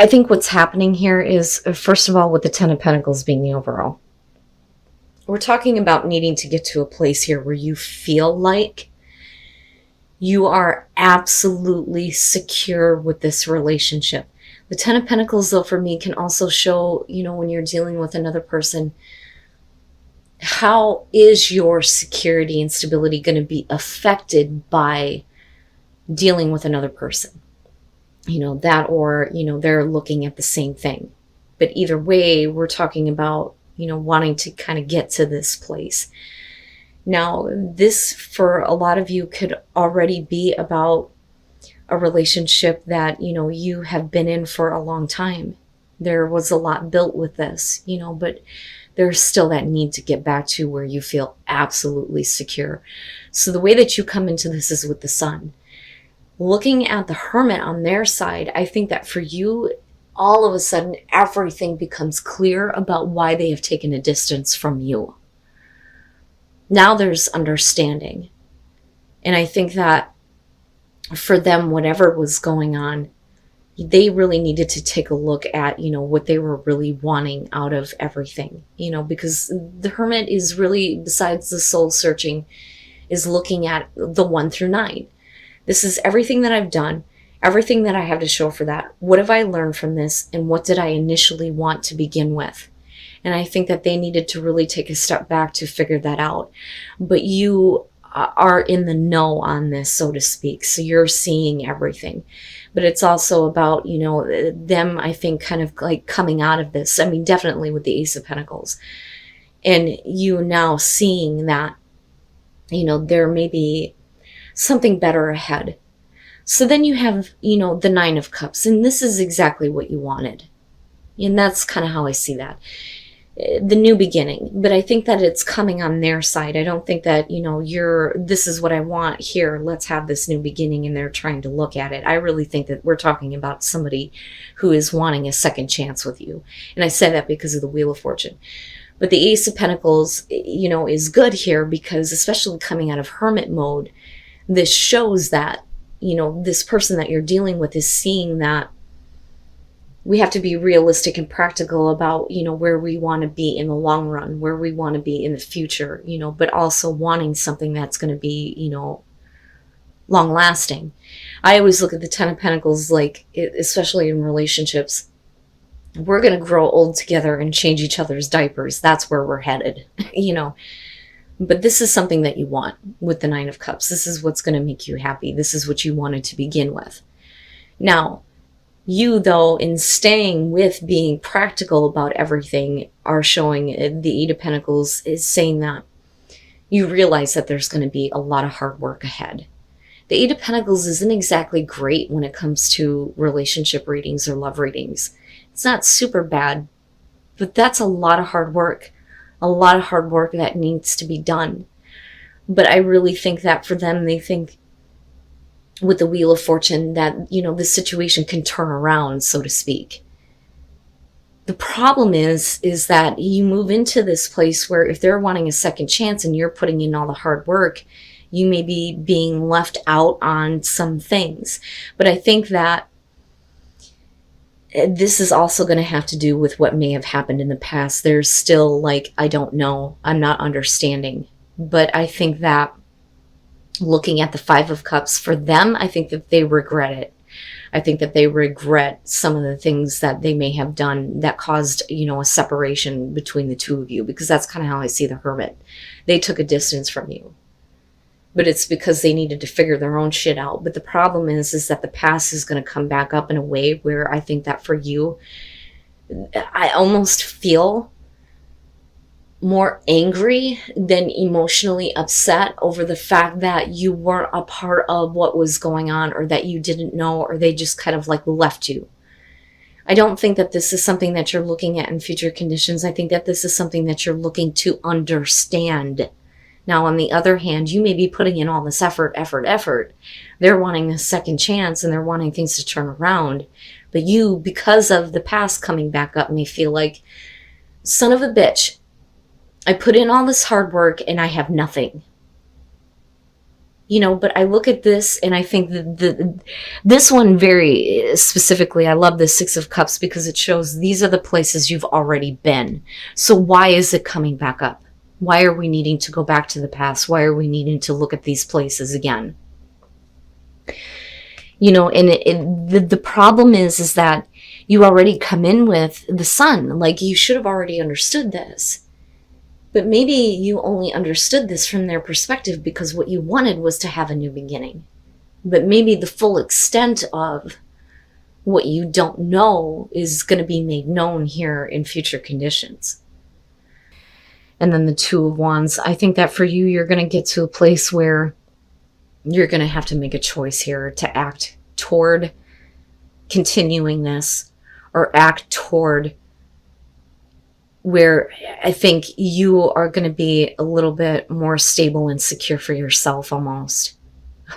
I think what's happening here is, first of all, with the Ten of Pentacles being the overall, we're talking about needing to get to a place here where you feel like you are absolutely secure with this relationship. The Ten of Pentacles, though, for me, can also show, when you're dealing with another person, how is your security and stability going to be affected by dealing with another person? That, or, they're looking at the same thing. But either way, we're talking about, wanting to kind of get to this place. Now, this, for a lot of you, could already be about a relationship that, you have been in for a long time. There was a lot built with this, but there's still that need to get back to where you feel absolutely secure. So the way that you come into this is with the Sun. Looking at the Hermit on their side, I think that for you, all of a sudden, everything becomes clear about why they have taken a distance from you. Now there's understanding. And I think that for them, whatever was going on, they really needed to take a look at, what they were really wanting out of everything, because the Hermit is really, besides the soul searching, is looking at the 1 through 9. This is everything that I've done, everything that I have to show for that. What have I learned from this? And what did I initially want to begin with? And I think that they needed to really take a step back to figure that out. But you are in the know on this, so to speak. So you're seeing everything. But it's also about, them, I think, kind of like coming out of this. I mean, definitely with the Ace of Pentacles. And you now seeing that, there may be something better ahead. So then you have, the 9 of Cups. And this is exactly what you wanted. And that's kind of how I see that. The new beginning. But I think that it's coming on their side. I don't think that, this is what I want here. Let's have this new beginning, and they're trying to look at it. I really think that we're talking about somebody who is wanting a second chance with you. And I say that because of the Wheel of Fortune. But the Ace of Pentacles, is good here because, especially coming out of Hermit mode, this shows that, this person that you're dealing with is seeing that we have to be realistic and practical about, where we want to be in the long run, where we want to be in the future, but also wanting something that's going to be, long lasting. I always look at the Ten of Pentacles, like, especially in relationships, we're going to grow old together and change each other's diapers. That's where we're headed, But this is something that you want with the 9 of Cups. This is what's going to make you happy. This is what you wanted to begin with. Now, you, though, in staying with being practical about everything, are showing the 8 of Pentacles is saying that you realize that there's going to be a lot of hard work ahead. The 8 of Pentacles isn't exactly great when it comes to relationship readings or love readings. It's not super bad, but that's a lot of hard work. A lot of hard work that needs to be done. But I really think that for them, they think with the Wheel of Fortune that, this situation can turn around, so to speak. The problem is that you move into this place where if they're wanting a second chance and you're putting in all the hard work, you may be being left out on some things. But I think that this is also going to have to do with what may have happened in the past. There's still, like, I don't know, I'm not understanding. But I think that looking at the 5 of Cups, for them, I think that they regret it. I think that they regret some of the things that they may have done that caused, a separation between the two of you, because that's kind of how I see the Hermit. They took a distance from you. But it's because they needed to figure their own shit out. But the problem is that the past is going to come back up in a way where I think that for you, I almost feel more angry than emotionally upset over the fact that you weren't a part of what was going on, or that you didn't know, or they just kind of like left you. I don't think that this is something that you're looking at in future conditions. I think that this is something that you're looking to understand. Now, on the other hand, you may be putting in all this effort. They're wanting a second chance and they're wanting things to turn around. But you, because of the past coming back up, may feel like, son of a bitch, I put in all this hard work and I have nothing. But I look at this and I think this one very specifically, I love the Six of Cups because it shows these are the places you've already been. So why is it coming back up? Why are we needing to go back to the past? Why are we needing to look at these places again? And the problem is that you already come in with the Sun. Like, you should have already understood this. But maybe you only understood this from their perspective because what you wanted was to have a new beginning. But maybe the full extent of what you don't know is going to be made known here in future conditions. And then the Two of Wands. I think that for you, you're going to get to a place where you're going to have to make a choice here to act toward continuing this, or act toward where I think you are going to be a little bit more stable and secure for yourself almost.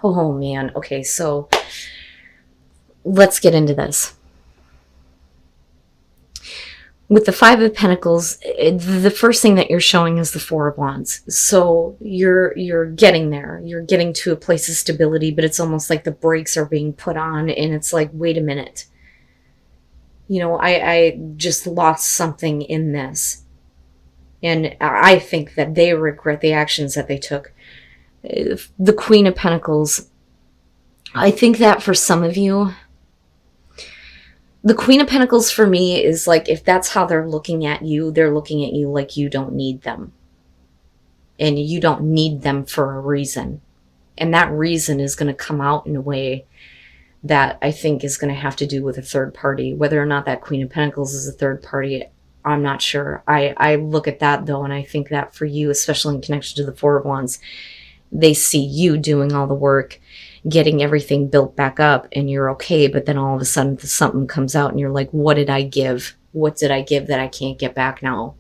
Oh man. Okay, so let's get into this. With the Five of Pentacles, the first thing that you're showing is the Four of Wands. So you're getting there. You're getting to a place of stability, but it's almost like the brakes are being put on and it's like, wait a minute. I just lost something in this. And I think that they regret the actions that they took. The Queen of Pentacles. I think that for some of you, the Queen of Pentacles for me is like, if that's how they're looking at you like you don't need them. And you don't need them for a reason. And that reason is going to come out in a way that I think is going to have to do with a third party. Whether or not that Queen of Pentacles is a third party, I'm not sure. I look at that though, and I think that for you, especially in connection to the Four of Wands, they see you doing all the work, getting everything built back up, and you're okay, but then all of a sudden something comes out and you're like, what did I give? What did I give that I can't get back now?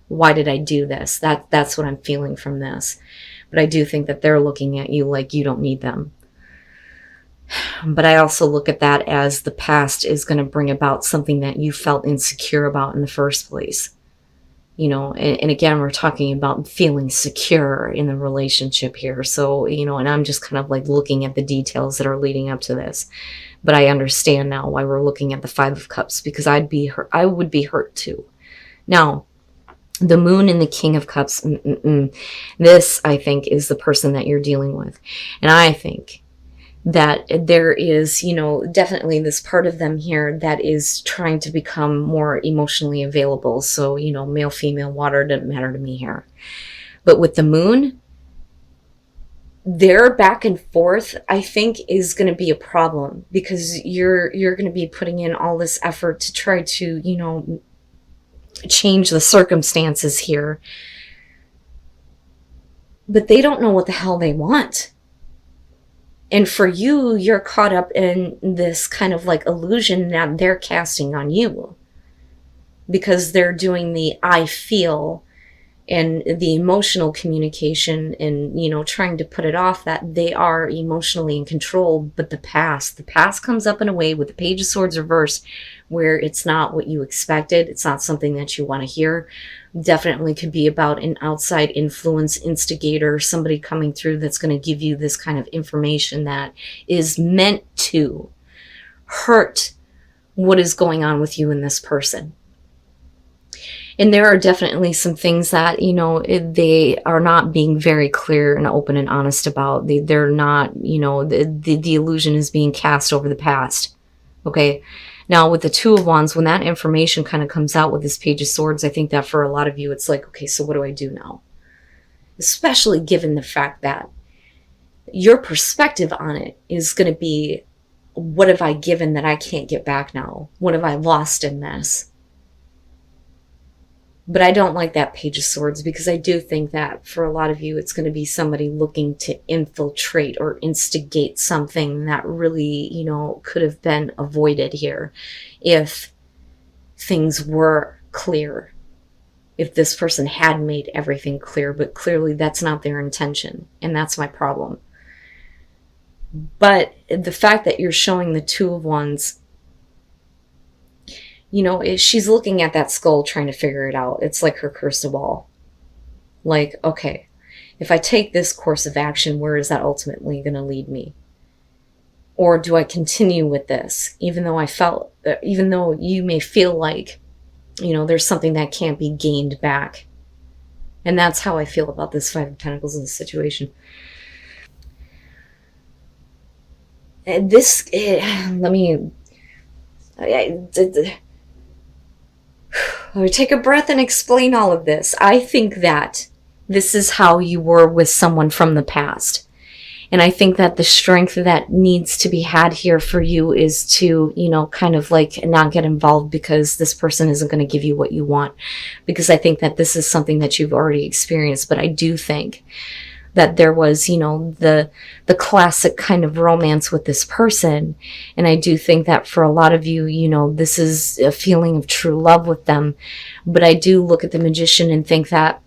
Why did I do this? That's what I'm feeling from this. But I do think that they're looking at you like you don't need them. But I also look at that as the past is going to bring about something that you felt insecure about in the first place. And again, we're talking about feeling secure in the relationship here. So, and I'm just kind of like looking at the details that are leading up to this. But I understand now why we're looking at the Five of Cups, because I would be hurt too. Now, the Moon and the King of Cups, this, I think, is the person that you're dealing with. And I think that there is, definitely this part of them here that is trying to become more emotionally available. So, male, female, water, doesn't matter to me here. But with the Moon, their back and forth, I think, is going to be a problem, because you're going to be putting in all this effort to try to, change the circumstances here. But they don't know what the hell they want. And for you, you're caught up in this kind of like illusion that they're casting on you, because they're doing the I feel and the emotional communication and, trying to put it off that they are emotionally in control. But the past comes up in a way with the Page of Swords reversed, where it's not what you expected. It's not something that you want to hear. Definitely could be about an outside influence, instigator, somebody coming through that's going to give you this kind of information that is meant to hurt what is going on with you and this person. And there are definitely some things that, they are not being very clear and open and honest about. They're not, the illusion is being cast over the past. Okay. Now, with the Two of Wands, when that information kind of comes out with this Page of Swords, I think that for a lot of you, it's like, okay, so what do I do now? Especially given the fact that your perspective on it is going to be, what have I given that I can't get back now? What have I lost in this? But I don't like that Page of Swords, because I do think that for a lot of you, it's going to be somebody looking to infiltrate or instigate something that really, could have been avoided here if things were clear. If this person had made everything clear, but clearly that's not their intention. And that's my problem. But the fact that you're showing the Two of Wands, she's looking at that skull trying to figure it out. It's like her crystal ball. Like, okay, If I take this course of action, where is that ultimately going to lead me? Or do I continue with this, even though you may feel like, there's something that can't be gained back? And that's how I feel about this Five of Pentacles in this situation. And let me take a breath and explain all of this. I think that this is how you were with someone from the past. And I think that the strength that needs to be had here for you is to, kind of like not get involved because this person isn't going to give you what you want. Because I think that this is something that you've already experienced. But I do think that there was, the classic kind of romance with this person. And I do think that for a lot of you, this is a feeling of true love with them. But I do look at the Magician and think that,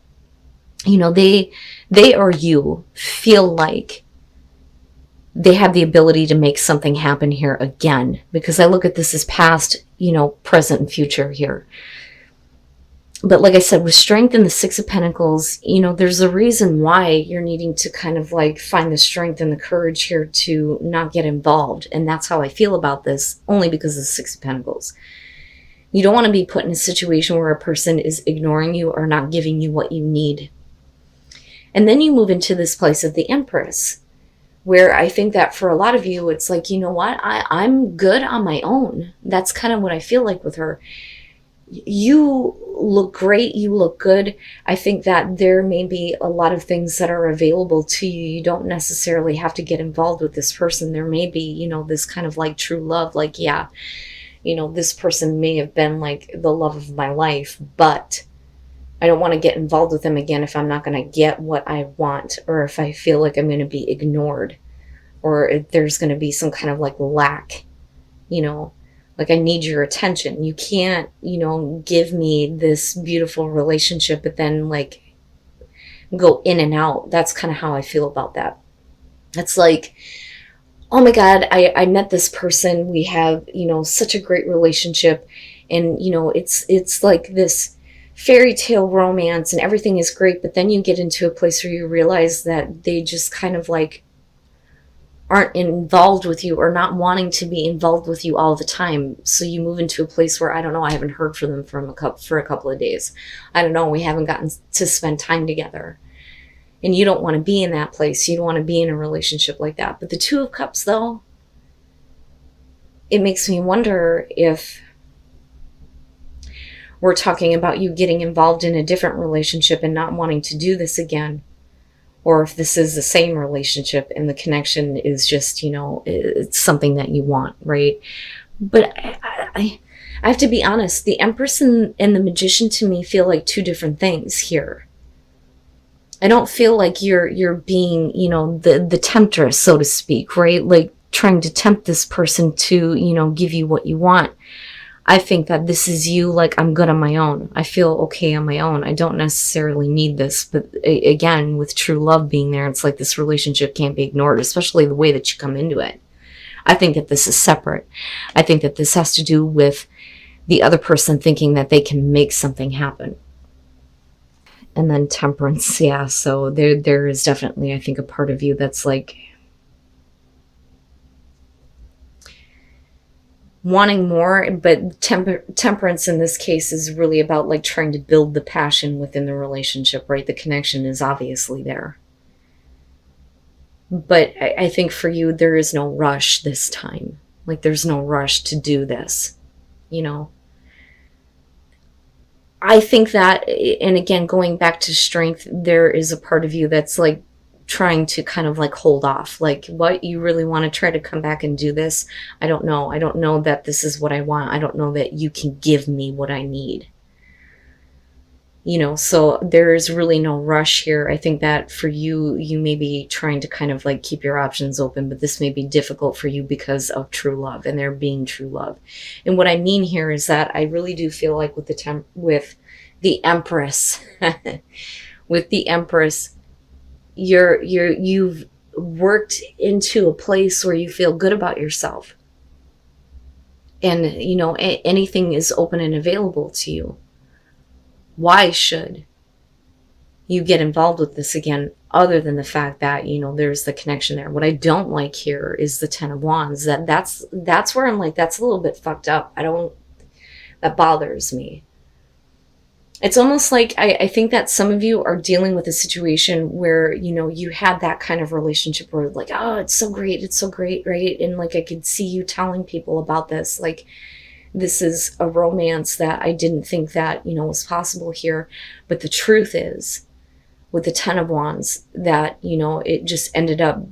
they or you feel like they have the ability to make something happen here again. Because I look at this as past, present and future here. But like I said, with strength in the Six of Pentacles, there's a reason why you're needing to kind of like find the strength and the courage here to not get involved. And that's how I feel about this, only because of the Six of Pentacles. You don't want to be put in a situation where a person is ignoring you or not giving you what you need. And then you move into this place of the Empress, where I think that for a lot of you, it's like, I'm good on my own. That's kind of what I feel like with her. You look great. You look good. I think that there may be a lot of things that are available to you. You don't necessarily have to get involved with this person. There may be, this kind of like true love. Like, yeah, this person may have been like the love of my life, but I don't want to get involved with them again if I'm not going to get what I want, or if I feel like I'm going to be ignored, or if there's going to be some kind of like lack, like I need your attention. You can't, give me this beautiful relationship, but then like go in and out. That's kind of how I feel about that. It's like, oh my God, I met this person. We have, such a great relationship. And, it's like this fairy tale romance and everything is great, but then you get into a place where you realize that they just kind of like aren't involved with you, or not wanting to be involved with you all the time. So you move into a place where, I don't know, I haven't heard from them for a couple of days. I don't know, we haven't gotten to spend time together. And you don't want to be in that place. You don't want to be in a relationship like that. But the Two of Cups, though, it makes me wonder if we're talking about you getting involved in a different relationship and not wanting to do this again. Or if this is the same relationship and the connection is just, it's something that you want, right? But I have to be honest, the Empress and the Magician to me feel like two different things here. I don't feel like you're being, the temptress, so to speak, right? Like trying to tempt this person to, give you what you want. I think that this is you, like, I'm good on my own. I feel okay on my own. I don't necessarily need this. But again, with true love being there, it's like this relationship can't be ignored, especially the way that you come into it. I think that this is separate. I think that this has to do with the other person thinking that they can make something happen. And then Temperance, yeah. So there is definitely, I think, a part of you that's like wanting more, but temperance in this case is really about like trying to build the passion within the relationship, right? The connection is obviously there. But I think for you, there is no rush this time. Like there's no rush to do this, I think that, and again, going back to strength, there is a part of you that's like trying to kind of like hold off. Like, what, you really want to try to come back and do this? I don't know. I don't know that this is what I want. I don't know that you can give me what I need. So there is really no rush here. I think that for you, you may be trying to kind of like keep your options open, but this may be difficult for you because of true love and there being true love. And what I mean here is that I really do feel like with the Empress, with the Empress, you've worked into a place where you feel good about yourself. And, anything is open and available to you. Why should, you get involved with this again, other than the fact that, you know, there's the connection there. What I don't like here is the Ten of Wands. That's where I'm like, that's a little bit fucked up. That bothers me. It's almost like I think that some of you are dealing with a situation where, you know, you had that kind of relationship where like, oh, it's so great, right? And like, I could see you telling people about this, like, this is a romance that I didn't think that, you know, was possible here. But the truth is, with the Ten of Wands, that, you know, it just ended up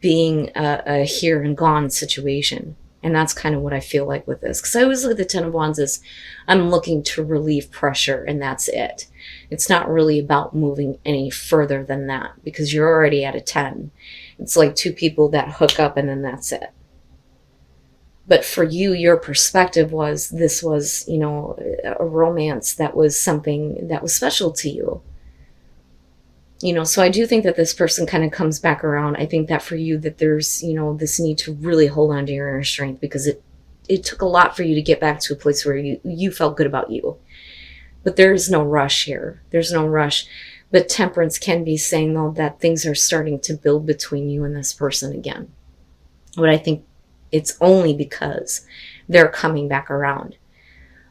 being a here and gone situation. And that's kind of what I feel like with this. Because I always look at the Ten of Wands as I'm looking to relieve pressure, and that's it. It's not really about moving any further than that, because you're already at a 10. It's like two people that hook up and then that's it. But for you, your perspective was, this was, you know, a romance that was something that was special to you. You know, so I do think that this person kind of comes back around. I think that for you, that there's, you know, this need to really hold on to your inner strength, because it took a lot for you to get back to a place where you felt good about you. But there is no rush here. There's no rush. But Temperance can be saying, though, that things are starting to build between you and this person again. But I think it's only because they're coming back around.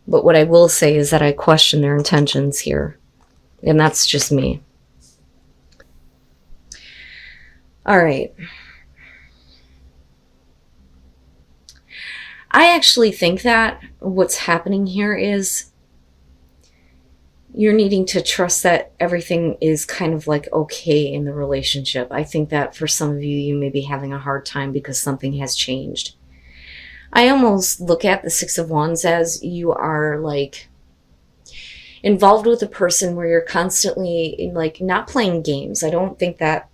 But what I will say is that I question their intentions here. And that's just me. All right. I actually think that what's happening here is you're needing to trust that everything is kind of like okay in the relationship. I think that for some of you, you may be having a hard time because something has changed. I almost look at the Six of Wands as you are like involved with a person where you're constantly like not playing games. I don't think that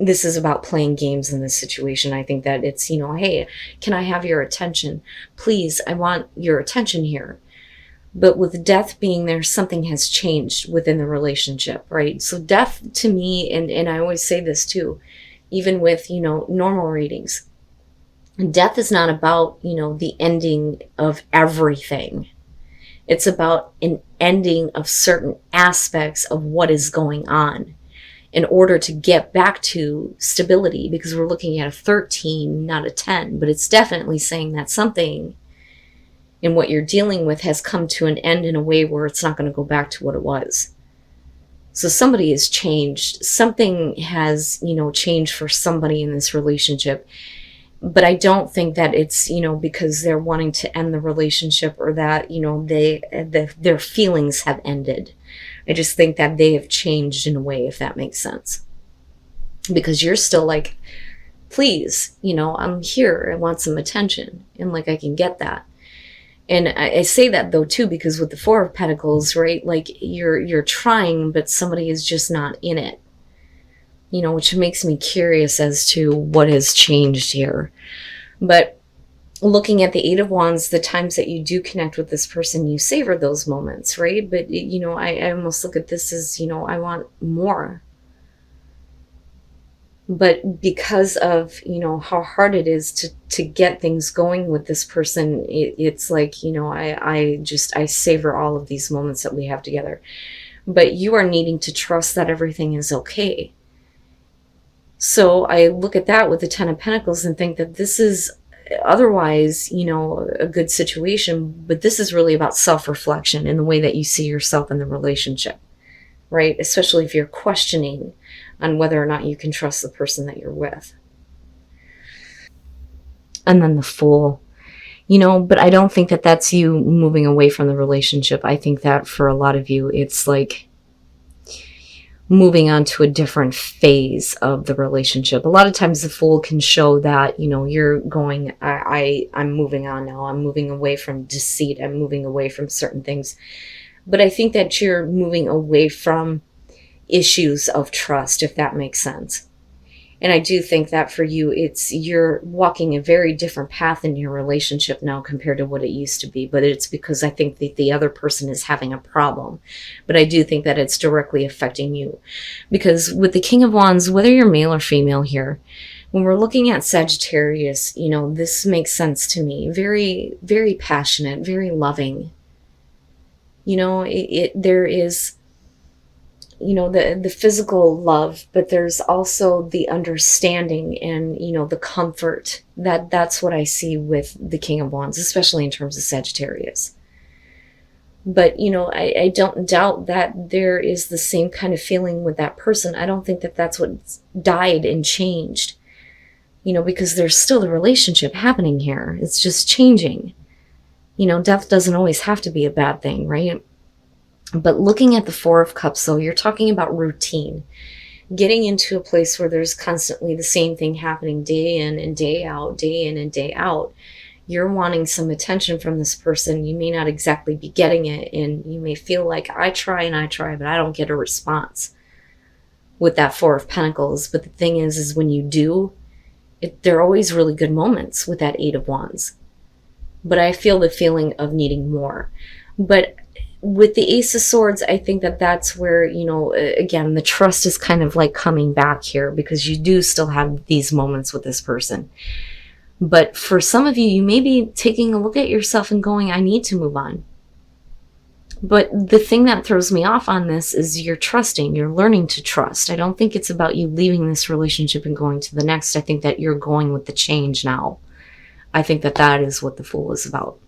this is about playing games in this situation. I think that it's, you know, hey, can I have your attention? Please, I want your attention here. But with death being there, something has changed within the relationship, right? So death to me, and I always say this too, even with, you know, normal readings, death is not about, you know, the ending of everything. It's about an ending of certain aspects of what is going on, in order to get back to stability, because we're looking at a 13, not a 10, but it's definitely saying that something in what you're dealing with has come to an end in a way where it's not going to go back to what it was. So somebody has changed. Something has, you know, changed for somebody in this relationship. But I don't think that it's, you know, because they're wanting to end the relationship, or that, you know, their feelings have ended. I just think that they have changed in a way, if that makes sense. Because you're still like, please, you know, I'm here. I want some attention. And like, I can get that. And I say that though too, because with the Four of Pentacles, right? Like you're trying, but somebody is just not in it. You know, which makes me curious as to what has changed here. But looking at the Eight of Wands, the times that you do connect with this person, you savor those moments, right? But, you know, I almost look at this as, you know, I want more. But because of, you know, how hard it is to get things going with this person, it's like, you know, I savor all of these moments that we have together. But you are needing to trust that everything is okay. So I look at that with the Ten of Pentacles and think that this is otherwise, you know, a good situation, but this is really about self-reflection in the way that you see yourself in the relationship, right? Especially if you're questioning on whether or not you can trust the person that you're with. And then the Fool, you know, but I don't think that that's you moving away from the relationship. I think that for a lot of you, it's like moving on to a different phase of the relationship. A lot of times the Fool can show that, you know, you're going, I'm moving on now. I'm moving away from deceit. I'm moving away from certain things. But I think that you're moving away from issues of trust, if that makes sense. And I do think that for you, you're walking a very different path in your relationship now compared to what it used to be. But it's because I think that the other person is having a problem. But I do think that it's directly affecting you. Because with the King of Wands, whether you're male or female here, when we're looking at Sagittarius, you know, this makes sense to me. Very, very passionate, very loving. You know, there is you know, the physical love, but there's also the understanding and, you know, the comfort. That's what I see with the King of Wands, especially in terms of Sagittarius. But, you know, I don't doubt that there is the same kind of feeling with that person. I don't think that that's what died and changed, you know, because there's still the relationship happening here. It's just changing. You know, death doesn't always have to be a bad thing, right? But looking at the Four of Cups, though, you're talking about routine. Getting into a place where there's constantly the same thing happening day in and day out, day in and day out. You're wanting some attention from this person. You may not exactly be getting it, and you may feel like I try and I try, but I don't get a response with that Four of Pentacles. But the thing is when you do, there are always really good moments with that Eight of Wands. But I feel the feeling of needing more. But with the Ace of Swords, I think that that's where, you know, again, the trust is kind of like coming back here, because you do still have these moments with this person. But for some of you, you may be taking a look at yourself and going, I need to move on. But the thing that throws me off on this is you're trusting, you're learning to trust. I don't think it's about you leaving this relationship and going to the next. I think that you're going with the change now. I think that that is what the Fool is about.